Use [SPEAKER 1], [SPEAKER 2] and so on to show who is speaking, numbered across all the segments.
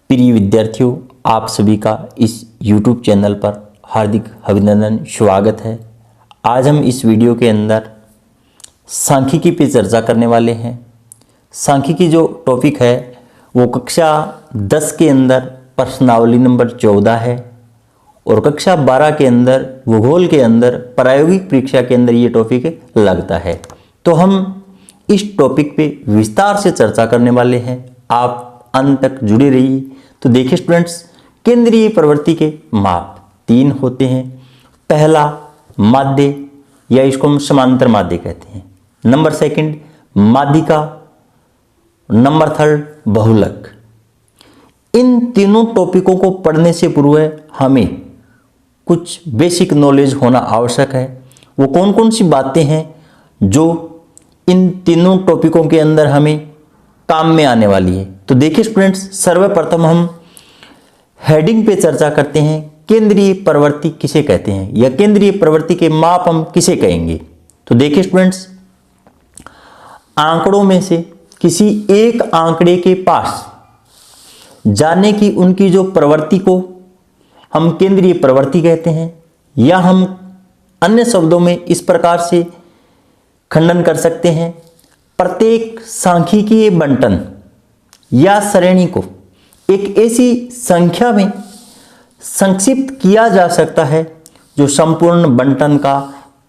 [SPEAKER 1] प्रिय विद्यार्थियों, आप सभी का इस YouTube चैनल पर हार्दिक अभिनंदन, स्वागत है। आज हम इस वीडियो के अंदर सांख्यिकी पे चर्चा करने वाले हैं। सांख्यिकी जो टॉपिक है वो कक्षा 10 के अंदर प्रश्नावली नंबर 14 है और कक्षा 12 के अंदर भूगोल के अंदर प्रायोगिक परीक्षा के अंदर ये टॉपिक लगता है। तो हम इस टॉपिक पे विस्तार से चर्चा करने वाले हैं। आप अंत तक जुड़े रहिए। तो देखिए स्टूडेंट्स, केंद्रीय प्रवृत्ति के माप 3 होते हैं। पहला माध्य या इसको हम समांतर माध्य कहते हैं। नंबर सेकंड माध्यिका, नंबर थर्ड बहुलक। इन तीनों टॉपिकों को पढ़ने से पूर्व हमें कुछ बेसिक नॉलेज होना आवश्यक है। वो कौन कौन सी बातें हैं जो इन तीनों टॉपिकों के अंदर हमें काम में आने वाली है। तो देखिए स्टूडेंट्स, सर्वप्रथम हम हेडिंग पे चर्चा करते हैं। केंद्रीय प्रवृत्ति किसे कहते हैं या केंद्रीय प्रवृत्ति के माप हम किसे कहेंगे। तो देखिए स्टूडेंट्स, आंकड़ों में से किसी एक आंकड़े के पास जाने की उनकी जो प्रवृत्ति को हम केंद्रीय प्रवृत्ति कहते हैं, या हम अन्य शब्दों में इस प्रकार से खंडन कर सकते हैं, प्रत्येक सांख्यिकीय बंटन या श्रेणी को एक ऐसी संख्या में संक्षिप्त किया जा सकता है जो संपूर्ण बंटन का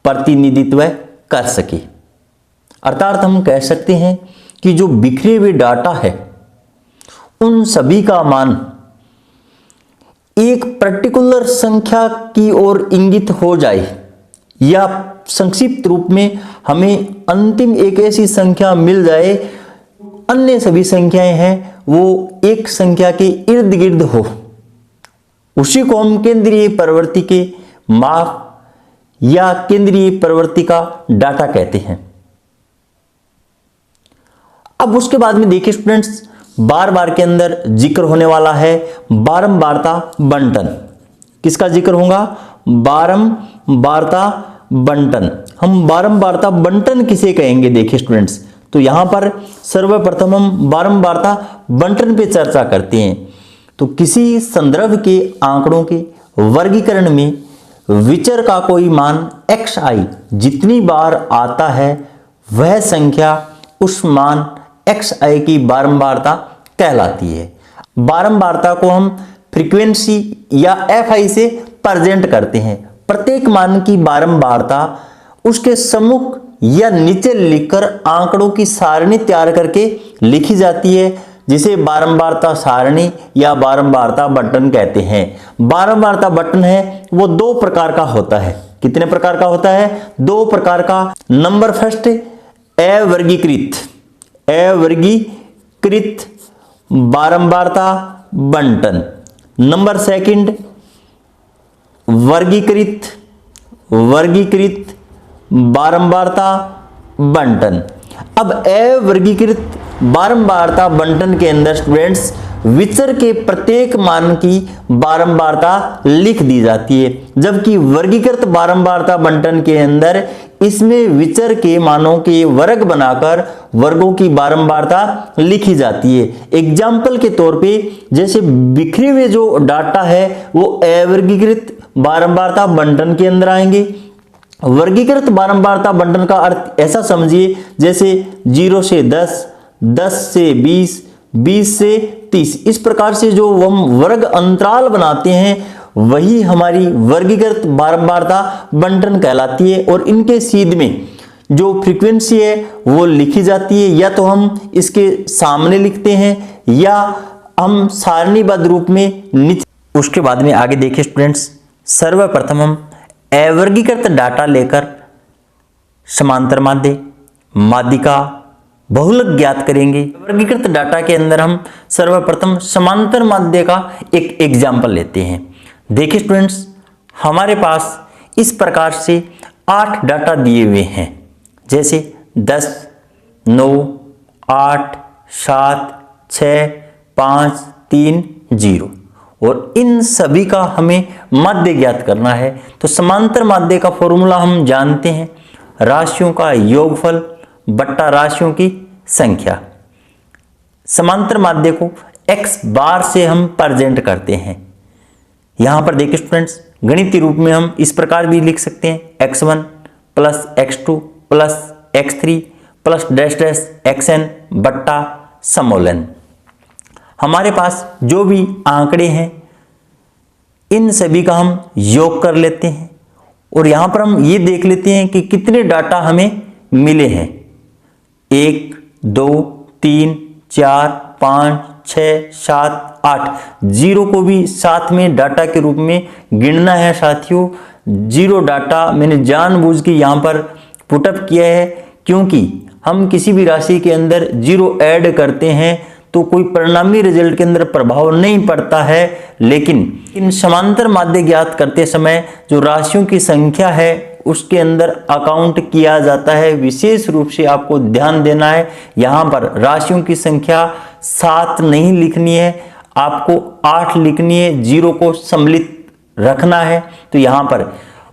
[SPEAKER 1] प्रतिनिधित्व कर सके। अर्थात हम कह सकते हैं कि जो बिखरे हुए डाटा है उन सभी का मान एक पर्टिकुलर संख्या की ओर इंगित हो जाए, या संक्षिप्त रूप में हमें अंतिम एक ऐसी संख्या मिल जाए, अन्य सभी संख्याएं हैं वो एक संख्या के इर्द गिर्द हो, उसी को हम केंद्रीय प्रवृत्ति के माप या केंद्रीय प्रवृत्ति का डाटा कहते हैं। अब उसके बाद में देखिए स्टूडेंट्स, बार बार के अंदर जिक्र होने वाला है बारंबारता बंटन। किसका जिक्र होगा? बारंबारता बंटन। हम बारंबारता बंटन किसे कहेंगे? देखिए स्टूडेंट्स, तो यहां पर सर्वप्रथम हम बारंबारता बंटन पे चर्चा करते हैं। तो किसी संदर्भ के आंकड़ों के वर्गीकरण में विचर का कोई मान xi जितनी बार आता है वह संख्या उस मान xi की बारंबारता कहलाती है। बारंबारता को हम फ्रीक्वेंसी या fi से प्रेजेंट करते हैं। प्रत्येक मान की बारंबारता उसके सम्मुख या नीचे लिखकर आंकड़ों की सारणी तैयार करके लिखी जाती है, जिसे बारंबारता सारणी या बारंबारता बंटन कहते हैं। बारंबारता बंटन है वो 2 प्रकार का होता है। कितने प्रकार का होता है? 2 प्रकार का। नंबर फर्स्ट अवर्गीकृत बारंबारता बंटन। नंबर सेकंड वर्गीकृत बारंबारता बंटन। अब अवर्गीकृत बारंबारता बंटन के अंदर स्टूडेंट्स विचर के प्रत्येक मान की बारंबारता लिख दी जाती है, जबकि वर्गीकृत बारंबारता बंटन के अंदर इसमें विचर के मानों के वर्ग बनाकर वर्गों की बारंबारता लिखी जाती है। एग्जाम्पल के तौर पे जैसे बिखरे हुए जो डाटा है वो अवर्गीकृत बारंबारता बंटन के अंदर आएंगे। वर्गीकृत बारंबारता बंटन का अर्थ ऐसा समझिए जैसे 0 से 10, 10 से 20, 20 से 30, इस प्रकार से जो हम वर्ग अंतराल बनाते हैं वही हमारी वर्गीकृत बारंबारता बंटन कहलाती है। और इनके सीध में जो फ्रीक्वेंसी है वो लिखी जाती है, या तो हम इसके सामने लिखते हैं या हम सारणीबद्ध रूप में नीचे। उसके बाद में आगे देखिए स्टूडेंट्स, सर्वप्रथम हम अवर्गीकृत डाटा लेकर समांतर माध्य, माध्यिका, बहुलक ज्ञात करेंगे। वर्गीकृत डाटा के अंदर हम सर्वप्रथम समांतर माध्य का एक एग्जाम्पल लेते हैं। देखिए स्टूडेंट्स, हमारे पास इस प्रकार से 8 डाटा दिए हुए हैं, जैसे 10, 9, 8, 7, 6, 5, 3, 0, और इन सभी का हमें माध्य ज्ञात करना है। तो समांतर माध्य का फॉर्मूला हम जानते हैं, राशियों का योगफल बट्टा राशियों की संख्या। समांतर माध्य को x बार से हम प्रेजेंट करते हैं। यहां पर देखिए स्टूडेंट्स, गणितीय रूप में हम इस प्रकार भी लिख सकते हैं x1 plus x2 plus x3 plus dash dash xn बट्टा समोल n। हमारे पास जो भी आंकड़े हैं इन सभी का हम योग कर लेते हैं और यहां पर हम ये देख लेते हैं कि कितने डाटा हमें मिले हैं। 1 2 3 4 5 6 7 8, जीरो को भी साथ में डाटा के रूप में गिनना है साथियों। जीरो डाटा मैंने जानबूझ के यहां पर पुटअप किया है, क्योंकि हम किसी भी राशि के अंदर जीरो ऐड करते हैं तो कोई परिणामी रिजल्ट के अंदर प्रभाव नहीं पड़ता है, लेकिन इन समांतर माध्य ज्ञात करते समय जो राशियों की संख्या है उसके अंदर अकाउंट किया जाता है। विशेष रूप से आपको ध्यान देना है, यहां पर राशियों की संख्या 7 नहीं लिखनी है, आपको 8 लिखनी है, जीरो को सम्मिलित रखना है। तो यहां पर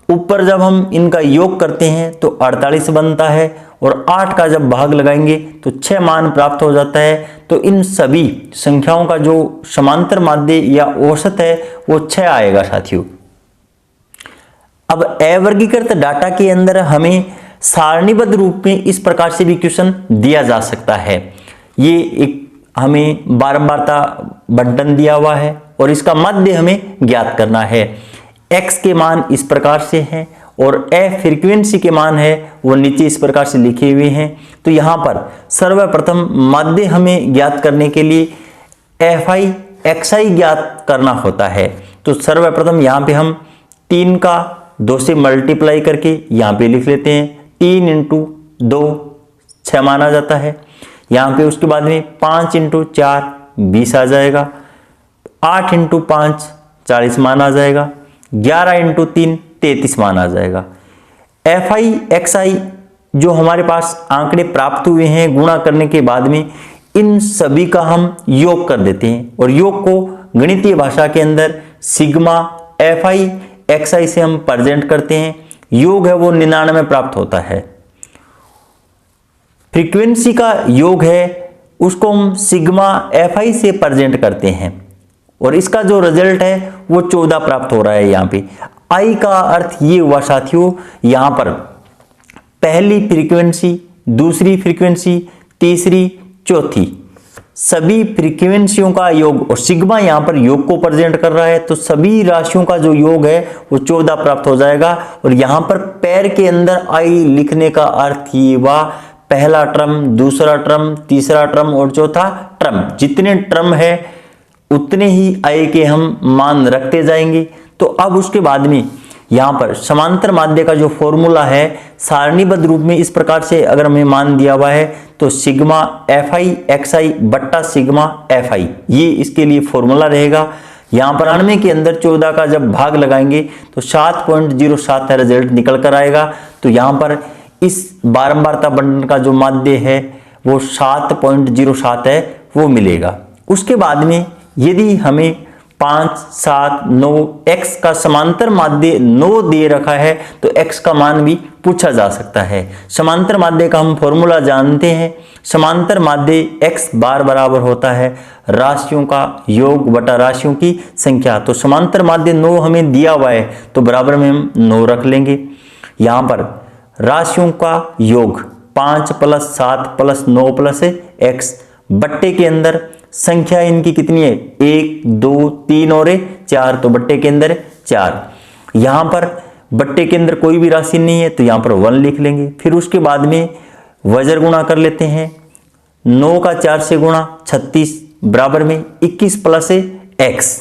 [SPEAKER 1] ऊपर जब हम इनका योग करते हैं तो 48 बनता है और 8 का जब भाग लगाएंगे तो 6 मान प्राप्त हो जाता है। तो इन सभी संख्याओं का जो समांतर माध्य या औसत है वो 6 आएगा साथियों। अब अवर्गीकृत डाटा के अंदर हमें सारणीबद्ध रूप में इस प्रकार से भी क्वेश्चन दिया जा सकता है। ये एक हमें बारंबारता बंटन दिया हुआ है और इसका माध्य हमें ज्ञात करना है। x के मान इस प्रकार से हैं और f फ्रीक्वेंसी के मान है वो नीचे इस प्रकार से लिखे हुए हैं। तो यहां पर सर्वप्रथम माध्य हमें ज्ञात करने के लिए fi xi ज्ञात करना होता है। तो सर्वप्रथम यहां पे हम 3 का 2 से मल्टीप्लाई करके यहां पे लिख लेते हैं। 3 इंटू 2 6 माना जाता है। यहां पे उसके बाद में 5 इंटू 4 20 आ जाएगा। 8 इंटू 5 40 मान आ जाएगा। 11 इंटू 3 33 मान आ जाएगा। fi xi जो हमारे पास आंकड़े प्राप्त हुए हैं गुणा करने के बाद में इन सभी का हम योग कर देते हैं और योग को गणितीय भाषा के अंदर सिग्मा fi xi से हम प्रेजेंट करते हैं। योग है वो 99 प्राप्त होता है। फ्रीक्वेंसी का योग है उसको हम सिग्मा fi से प्रेजेंट करते हैं और इसका जो रिजल्ट है वो 14 प्राप्त हो रहा है। यहाँ पे आई का अर्थ ये हुआ साथियों, यहाँ पर पहली फ्रीक्वेंसी, दूसरी फ्रीक्वेंसी, तीसरी, चौथी, सभी फ्रीक्वेंसियों का योग और सिग्मा यहाँ पर योग को प्रेजेंट कर रहा है। तो सभी राशियों का जो योग है वो 14 प्राप्त हो जाएगा। और यहाँ पर पैर के अंदर आई लिखने का अर्थ ये हुआ पहला टर्म, दूसरा टर्म, तीसरा टर्म और चौथा टर्म। जितने टर्म है उतने ही आई के हम मान रखते जाएंगे। तो अब उसके बाद में यहां पर समांतर माध्य का जो फॉर्मूला है सारणीबद्ध रूप में इस प्रकार से अगर हमें मान दिया हुआ है तो सिग्मा fi xi बट्टा सिग्मा fi, ये इसके लिए फॉर्मूला रहेगा। यहां पर 98 के अंदर 14 का जब भाग लगाएंगे तो 7.07 रिजल्ट निकल कर आएगा। तो यहां पर इस बारंबारता बंटन का जो माध्य है वो 7.07 है वो मिलेगा। उसके बाद में यदि हमें 5 7 9 x का समांतर माध्य 9 दे रखा है तो x का मान भी पूछा जा सकता है। समांतर माध्य का हम फॉर्मूला जानते हैं। समांतर माध्य x बार बराबर होता है राशियों का योग बटा राशियों की संख्या। तो समांतर माध्य 9 हमें दिया हुआ है तो बराबर में हम 9 रख लेंगे। यहां पर राशियों का योग 5 प्लस 7 प्लस 9 प्लस x बट्टे के अंदर संख्या इनकी कितनी है 1 2 3 और 4, तो बट्टे के अंदर 4। यहां पर बट्टे के अंदर कोई भी राशि नहीं है तो यहां पर 1 लिख लेंगे। फिर उसके बाद में वज्र गुणा कर लेते हैं। 9 का 4 से गुणा 36 बराबर में 21 प्लस x।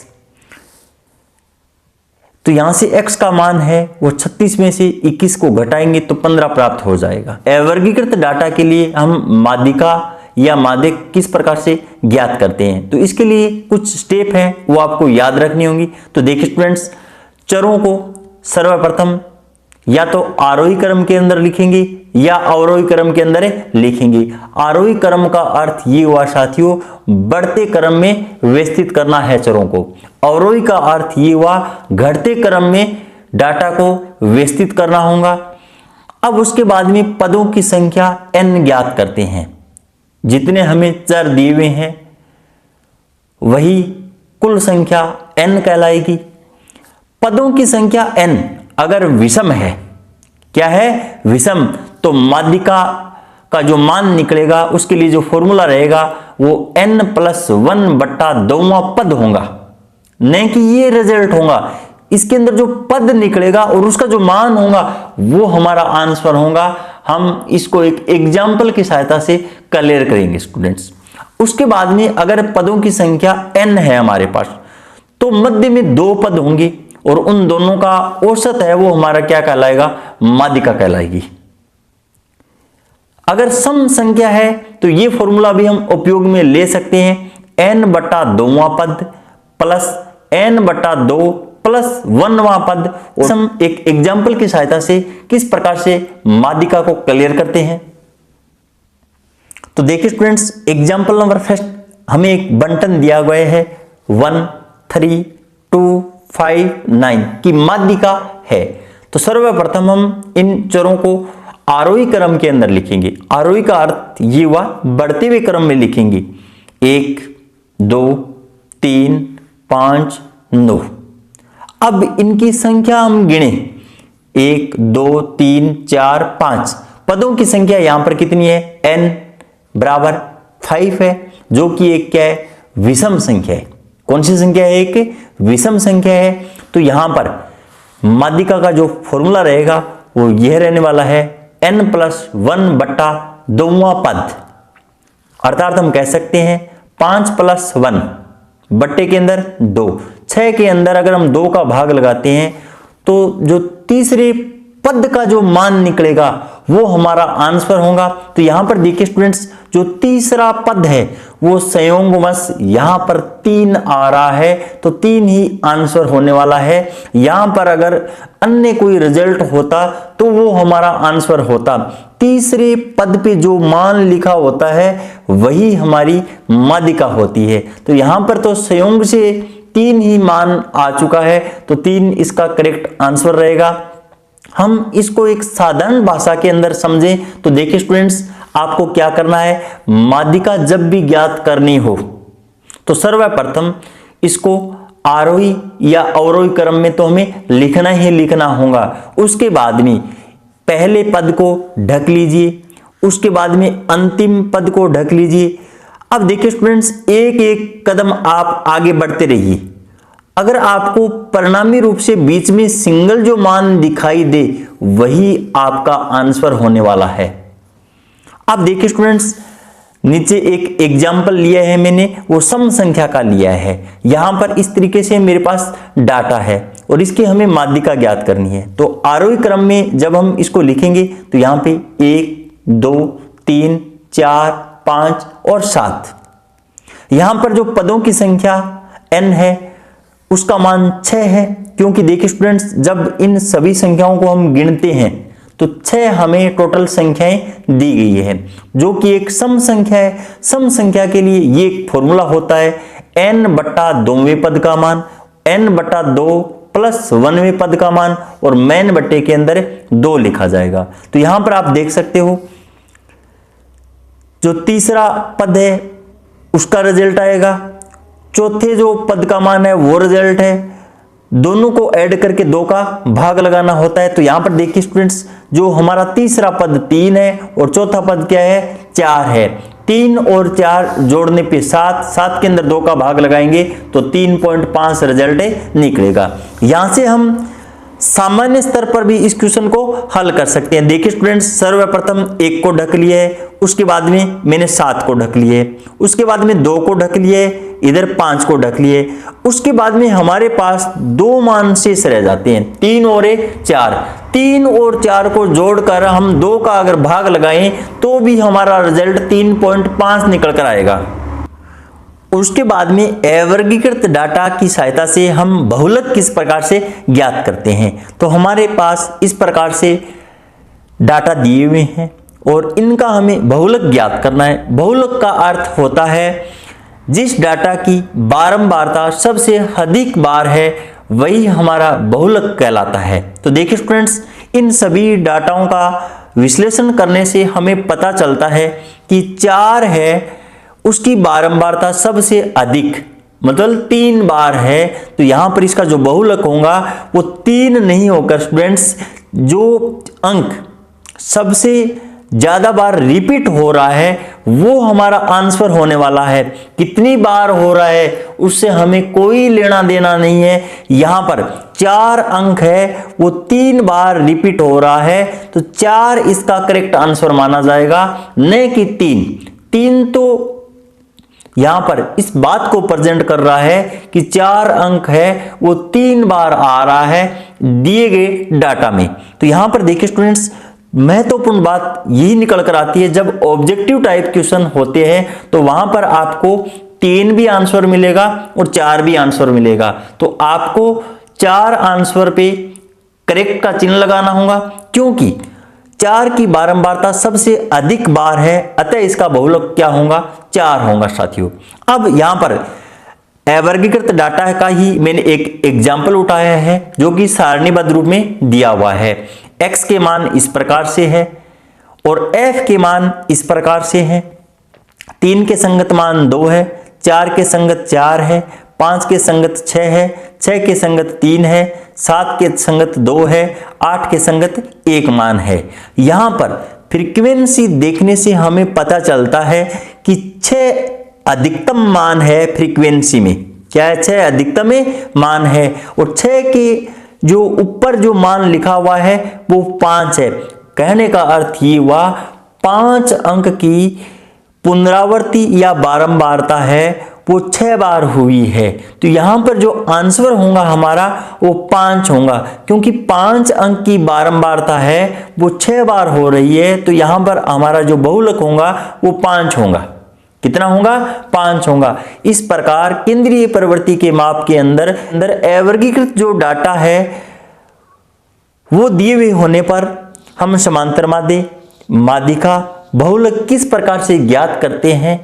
[SPEAKER 1] तो यहां से x का मान है वो 36 में से 21 को घटाएंगे तो 15 प्राप्त हो जाएगा। अवर्गीकृत डाटा के लिए हम माध्यिका या माध्य किस प्रकार से ज्ञात करते हैं तो इसके लिए कुछ स्टेप हैं वो आपको याद रखनी होंगी। तो देखिए स्टूडेंट्स, चरों को सर्वप्रथम या तो आरोही क्रम के अंदर लिखेंगे या अवरोही क्रम के अंदर लिखेंगे। आरोही क्रम का अर्थ ये हुआ साथियों बढ़ते क्रम में व्यवस्थित करना है चरों को। अवरोही का अर्थ ये हुआ घटते क्रम में डाटा को व्यवस्थित करना होगा। अब उसके बाद में पदों की संख्या n ज्ञात करते हैं। जितने हमें चर दिए हुए हैं वही कुल संख्या n कहलाएगी। पदों की संख्या n अगर विषम है, क्या है, विषम, तो माध्यिका का जो मान निकलेगा उसके लिए जो फॉर्मूला रहेगा वो n+1/2वां पद होगा, नहीं कि ये रिजल्ट होगा। इसके अंदर जो पद निकलेगा और उसका जो मान होगा वो हमारा आंसर होगा। हम इसको एक एग्जाम्पल की सहायता से क्लियर करेंगे स्टूडेंट्स। उसके बाद में अगर पदों की संख्या n है हमारे पास, तो मध्य में 2 पद होंगे और उन दोनों का औसत है वो हमारा क्या कहलाएगा, माध्यिका कहलाएगी। अगर सम संख्या है तो ये फॉर्मूला भी हम उपयोग में ले सकते हैं, n/2वां पद प्लस n/2 प्लस 1वां पद। और हम एक एग्जाम्पल की सहायता से किस प्रकार से माध्यिका को क्लियर करते हैं। तो देखिए स्टूडेंट्स, एग्जाम्पल नंबर फर्स्ट हमें एक बंटन दिया गया है 1 3 2 5 9 की माध्यिका है। तो सर्वप्रथम हम इन चरों को आरोही क्रम के अंदर लिखेंगे। आरोही का अर्थ ये हुआ बढ़ते हुए क्रम में लिखेंगे, 1 2 3 5 9। अब इनकी संख्या हम गिने, 1 2 3 4 5। पदों की संख्या यहां पर कितनी है, n बराबर 5 है, जो कि एक क्या है, विषम संख्या है। कौन सी संख्या है, एक विषम संख्या है। तो यहां पर माध्यिका का जो फॉर्मूला रहेगा वो यह रहने वाला है n+1/2वां पद, अर्थात हम कह सकते हैं 5+1 बट्टे के अंदर 2। 6 के अंदर अगर हम 2 का भाग लगाते हैं तो जो तीसरे पद का जो मान निकलेगा वो हमारा आंसर होगा। तो यहां पर देखिए स्टूडेंट्स, जो तीसरा पद है वो संयोगवश यहां पर 3 आ रहा है, तो 3 ही आंसर होने वाला है। यहां पर अगर अन्य कोई रिजल्ट होता तो वो हमारा आंसर होता। तीसरे पद पे जो मान लिखा होता है वही हमारी माध्यिका होती है। तो यहां पर तो संयोग से 3 ही मान आ चुका है, तो 3 इसका करेक्ट आंसर रहेगा। हम इसको एक साधारण भाषा के अंदर समझें तो देखिए स्टूडेंट्स, आपको क्या करना है, माध्यिका जब भी ज्ञात करनी हो तो सर्वप्रथम इसको आरोही या अवरोही क्रम में तो हमें लिखना ही लिखना होगा। उसके बाद में पहले पद को ढक लीजिए, उसके बाद में अंतिम पद को ढक लीजिए। अब देखिए स्टूडेंट्स, एक एक कदम आप आगे बढ़ते रहिए। अगर आपको परिणामी रूप से बीच में सिंगल जो मान दिखाई दे वही आपका आंसर होने वाला है। अब देखिए स्टूडेंट्स, नीचे एक एग्जाम्पल लिया है मैंने, वो सम संख्या का लिया है। यहां पर इस तरीके से मेरे पास डाटा है और इसकी हमें माध्यिका ज्ञात करनी है। तो आरोही क्रम में जब हम इसको लिखेंगे तो यहां पे 1 2 3 4 5 और 7। यहां पर जो पदों की संख्या n है उसका मान 6 है, क्योंकि देखिए स्टूडेंट्स, जब इन सभी संख्याओं को हम गिनते हैं तो 6 हमें टोटल संख्याएं दी गई है, जो कि एक सम संख्या है। सम संख्या के लिए ये एक फॉर्मूला होता है n/2वें पद का मान, n/2 प्लस 1वें पद का मान, और मैन बट्टे के अंदर 2 लिखा जाएगा। तो यहां पर आप देख सकते हो जो तीसरा पद है उसका रिजल्ट आएगा, चौथे जो पद का मान है वो रिजल्ट है। दोनों को ऐड करके 2 का भाग लगाना होता है। तो यहां पर देखिए स्टूडेंट्स, जो हमारा तीसरा पद 3 है और चौथा पद क्या है, 4 है। 3 और 4 जोड़ने पे 7, 7 के अंदर 2 का भाग लगाएंगे तो 3.5 रिजल्ट निकलेगा। यहां से हम सामान्य स्तर पर भी इस क्वेश्चन को हल कर सकते हैं। देखिए स्टूडेंट्स, सर्वप्रथम 1 को ढक लिया है, उसके बाद में मैंने 7 को ढक लिया है, उसके बाद में 2 को ढक लिया है, इधर 5 को ढक लिए, उसके बाद में हमारे पास 2 मान शेष रह जाते हैं, 3 और 4। 3 और 4 को जोड़कर हम 2 का अगर भाग लगाएं तो भी हमारा रिजल्ट 3.5 निकल कर आएगा। उसके बाद में अवर्गीकृत डाटा की सहायता से हम बहुलक किस प्रकार से ज्ञात करते हैं। तो हमारे पास इस प्रकार से डाटा दिए हुए हैं और इनका हमें बहुलक ज्ञात करना है। बहुलक का अर्थ होता है जिस डाटा की बारंबारता सबसे अधिक बार है वही हमारा बहुलक कहलाता है। तो देखिए स्टूडेंट्स, इन सभी डाटाओं का विश्लेषण करने से हमें पता चलता है कि 4 है उसकी बारंबारता सबसे अधिक, मतलब 3 बार है, तो यहां पर इसका जो बहुलक होगा वो 3 नहीं होकर स्टूडेंट्स जो अंक सबसे ज्यादा बार रिपीट हो रहा है वो हमारा आंसर होने वाला है। कितनी बार हो रहा है उससे हमें कोई लेना देना नहीं है। यहां पर 4 अंक है, वो 3 बार रिपीट हो रहा है, तो 4 इसका करेक्ट आंसर माना जाएगा, न कि 3 तो यहां पर इस बात को प्रेजेंट कर रहा है कि 4 अंक है वो 3 बार आ रहा है दिए गए डाटा में। तो यहां पर देखिए स्टूडेंट्स, महत्वपूर्ण बात यही निकल कर आती है, जब ऑब्जेक्टिव टाइप क्वेश्चन होते हैं तो वहां पर आपको 3 भी आंसर मिलेगा और 4 भी आंसर मिलेगा। तो आपको 4 आंसर पे करेक्ट का चिन्ह लगाना होगा, क्योंकि 4 की बारंबारता सबसे अधिक बार है, अतः इसका बहुलक क्या होगा? 4 होगा साथियों। अब यहां पर अवर्गीकृत डाटा का ही मैंने एक एग्जाम्पल उठाया है जो कि सारणीबद्ध रूप में दिया हुआ है। x के मान इस प्रकार से है और f के मान इस प्रकार से है। 3 के संगत मान 2 है, 4 के संगत 4 है, 5 के संगत 6 है, 6 के संगत 3 है, 7 के संगत 2 है, 8 के संगत 1 मान है। यहां पर फ्रीक्वेंसी देखने से हमें पता चलता है कि 6 अधिकतम मान है फ्रीक्वेंसी में। क्या है? 6 अधिकतम मान है और 6 के जो ऊपर जो मान लिखा हुआ है वो 5 है। कहने का अर्थ ये हुआ 5 अंक की पुनरावृत्ति या बारंबारता है वो 6 बार हुई है। तो यहां पर जो आंसर होगा हमारा वो 5 होगा, क्योंकि 5 अंक की बारंबारता है वो 6 बार हो रही है। तो यहां पर हमारा जो बहुलक होगा वो 5 होगा। कितना होगा? 5 होगा। इस प्रकार केंद्रीय प्रवृत्ति के माप के अंदर अवर्गीकृत जो डाटा है वो दिए हुए होने पर हम समांतर माध्य, माध्यिका, बहुलक किस प्रकार से ज्ञात करते हैं,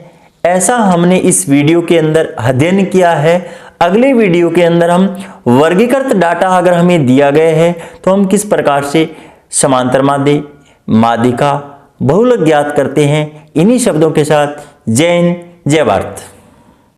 [SPEAKER 1] ऐसा हमने इस वीडियो के अंदर अध्ययन किया है। अगले वीडियो के अंदर हम वर्गीकृत डाटा अगर हमें दिया गया है तो हम किस प्रकार से समांतर माध्य, माध्यिका, बहुलक ज्ञात करते हैं। इन्हीं शब्दों के साथ जय हिंद, जय भारत।